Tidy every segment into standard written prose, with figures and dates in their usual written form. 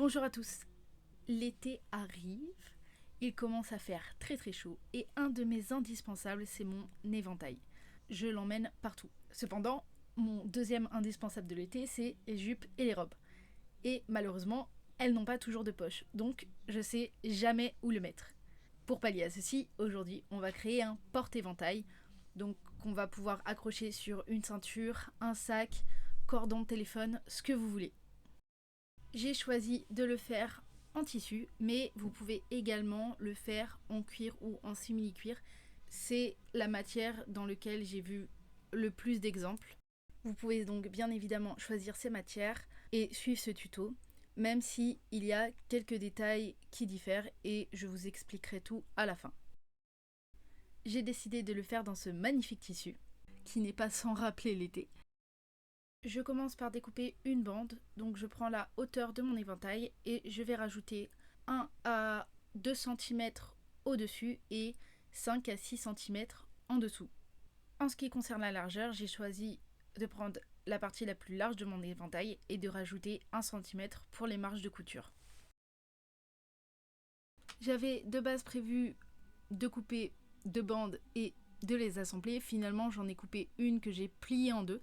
Bonjour à tous, l'été arrive, il commence à faire très très chaud et un de mes indispensables c'est mon éventail. Je l'emmène partout. Cependant, mon deuxième indispensable de l'été c'est les jupes et les robes. Et malheureusement, elles n'ont pas toujours de poche, donc je sais jamais où le mettre. Pour pallier à ceci, aujourd'hui on va créer un porte-éventail, donc qu'on va pouvoir accrocher sur une ceinture, un sac, cordon de téléphone, ce que vous voulez. J'ai choisi de le faire en tissu, mais vous pouvez également le faire en cuir ou en simili-cuir. C'est la matière dans laquelle j'ai vu le plus d'exemples. Vous pouvez donc bien évidemment choisir ces matières et suivre ce tuto, même si il y a quelques détails qui diffèrent et je vous expliquerai tout à la fin. J'ai décidé de le faire dans ce magnifique tissu, qui n'est pas sans rappeler l'été. Je commence par découper une bande, donc je prends la hauteur de mon éventail et je vais rajouter 1 à 2 cm au-dessus et 5 à 6 cm en dessous. En ce qui concerne la largeur, j'ai choisi de prendre la partie la plus large de mon éventail et de rajouter 1 cm pour les marges de couture. J'avais de base prévu de couper 2 bandes et de les assembler. Finalement, j'en ai coupé une que j'ai pliée en deux.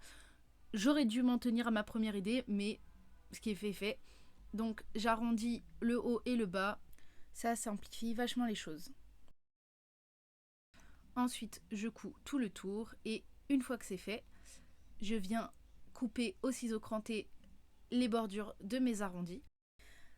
J'aurais dû m'en tenir à ma première idée, mais ce qui est fait est fait. Donc j'arrondis le haut et le bas, ça simplifie vachement les choses. Ensuite, je couds tout le tour et une fois que c'est fait, je viens couper au ciseau cranté les bordures de mes arrondis.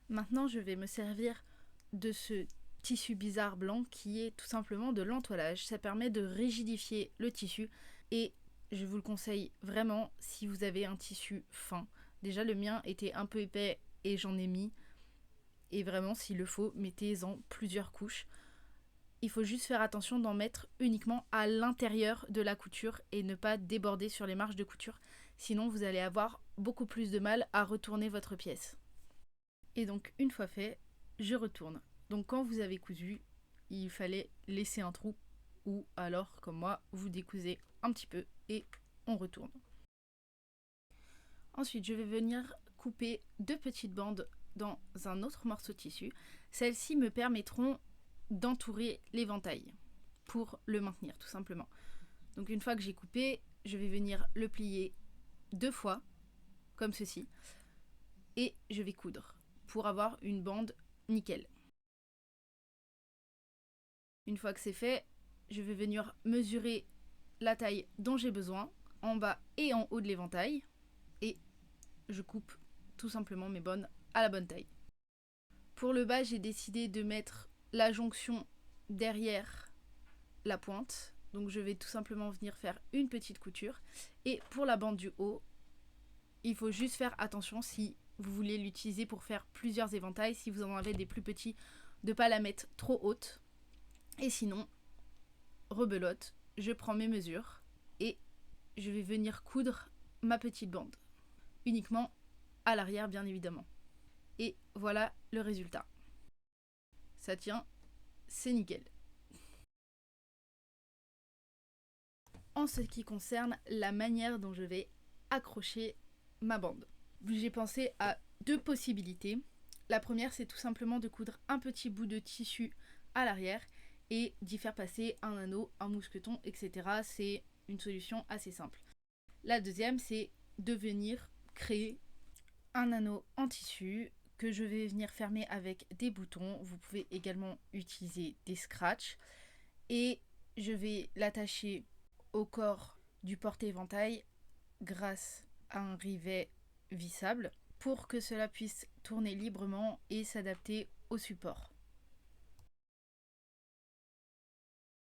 Maintenant, je vais me servir de ce tissu bizarre blanc qui est tout simplement de l'entoilage. Ça permet de rigidifier le tissu et je vous le conseille vraiment si vous avez un tissu fin. Déjà le mien était un peu épais et j'en ai mis. Et vraiment s'il le faut, mettez-en plusieurs couches. Il faut juste faire attention d'en mettre uniquement à l'intérieur de la couture et ne pas déborder sur les marges de couture. Sinon vous allez avoir beaucoup plus de mal à retourner votre pièce. Et donc une fois fait, je retourne. Donc quand vous avez cousu, il fallait laisser un trou ou alors comme moi, vous décousez un petit peu et on retourne. Ensuite, je vais venir couper 2 petites bandes dans un autre morceau de tissu. Celles-ci me permettront d'entourer l'éventail pour le maintenir tout simplement. Donc une fois que j'ai coupé, je vais venir le plier 2 fois comme ceci et je vais coudre pour avoir une bande nickel. Une fois que c'est fait, je vais venir mesurer la taille dont j'ai besoin en bas et en haut de l'éventail et je coupe tout simplement mes bandes à la bonne taille. Pour le bas, j'ai décidé de mettre la jonction derrière la pointe, donc je vais tout simplement venir faire une petite couture. Et pour la bande du haut, il faut juste faire attention si vous voulez l'utiliser pour faire plusieurs éventails, si vous en avez des plus petits, de ne pas la mettre trop haute. Et sinon, rebelote, je prends mes mesures et je vais venir coudre ma petite bande. Uniquement à l'arrière bien évidemment. Et voilà le résultat. Ça tient, c'est nickel. En ce qui concerne la manière dont je vais accrocher ma bande, j'ai pensé à 2 possibilités. La première, c'est tout simplement de coudre un petit bout de tissu à l'arrière et d'y faire passer un anneau, un mousqueton, etc. C'est une solution assez simple. La deuxième, c'est de venir créer un anneau en tissu que je vais venir fermer avec des boutons. Vous pouvez également utiliser des scratchs et je vais l'attacher au corps du porte-éventail grâce à un rivet vissable pour que cela puisse tourner librement et s'adapter au support.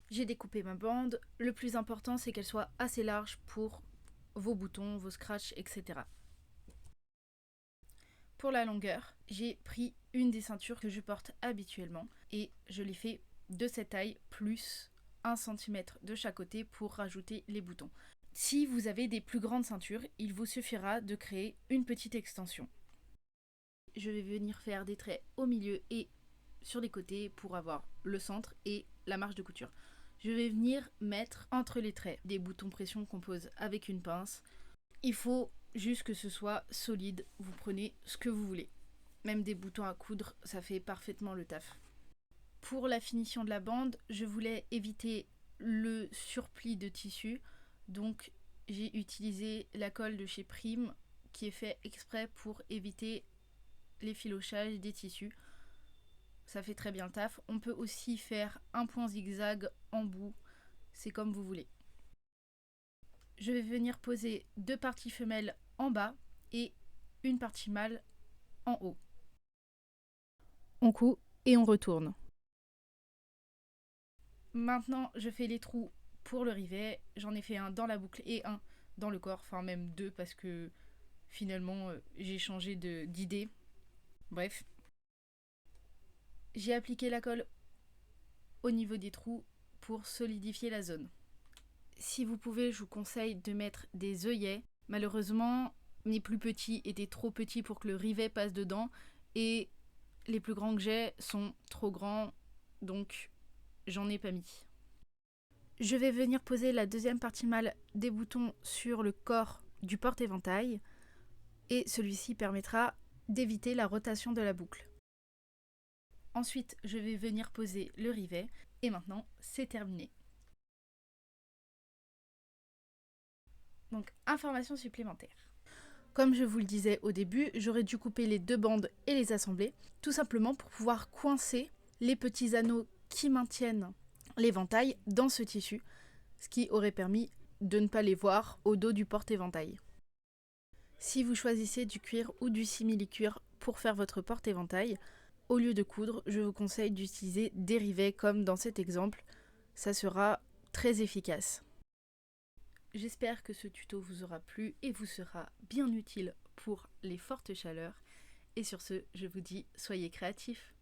J'ai découpé ma bande. Le plus important, c'est qu'elle soit assez large pour vos boutons, vos scratchs, etc. Pour la longueur, j'ai pris une des ceintures que je porte habituellement et je l'ai fait de cette taille plus 1 cm de chaque côté pour rajouter les boutons. Si vous avez des plus grandes ceintures, il vous suffira de créer une petite extension. Je vais venir faire des traits au milieu et sur les côtés pour avoir le centre et la marge de couture. Je vais venir mettre entre les traits des boutons pression qu'on pose avec une pince. Il faut juste que ce soit solide, vous prenez ce que vous voulez. Même des boutons à coudre, ça fait parfaitement le taf. Pour la finition de la bande, je voulais éviter le surpli de tissu, donc j'ai utilisé la colle de chez Prime qui est fait exprès pour éviter l'effilochage des tissus. Ça fait très bien le taf. On peut aussi faire un point zigzag en bout, c'est comme vous voulez. Je vais venir poser 2 parties femelles en bas et une partie mâle en haut. On coud et on retourne. Maintenant, je fais les trous pour le rivet. J'en ai fait un dans la boucle et un dans le corps, enfin même 2 parce que finalement j'ai changé d'idée. Bref. J'ai appliqué la colle au niveau des trous pour solidifier la zone. Si vous pouvez, je vous conseille de mettre des œillets. Malheureusement, mes plus petits étaient trop petits pour que le rivet passe dedans et les plus grands que j'ai sont trop grands, donc j'en ai pas mis. Je vais venir poser la deuxième partie mâle des boutons sur le corps du porte-éventail et celui-ci permettra d'éviter la rotation de la boucle. Ensuite, je vais venir poser le rivet et maintenant c'est terminé. Donc, information supplémentaire. Comme je vous le disais au début, j'aurais dû couper les 2 bandes et les assembler, tout simplement pour pouvoir coincer les petits anneaux qui maintiennent l'éventail dans ce tissu, ce qui aurait permis de ne pas les voir au dos du porte-éventail. Si vous choisissez du cuir ou du simili-cuir pour faire votre porte-éventail, au lieu de coudre, je vous conseille d'utiliser des rivets comme dans cet exemple, ça sera très efficace. J'espère que ce tuto vous aura plu et vous sera bien utile pour les fortes chaleurs. Et sur ce, je vous dis, soyez créatifs.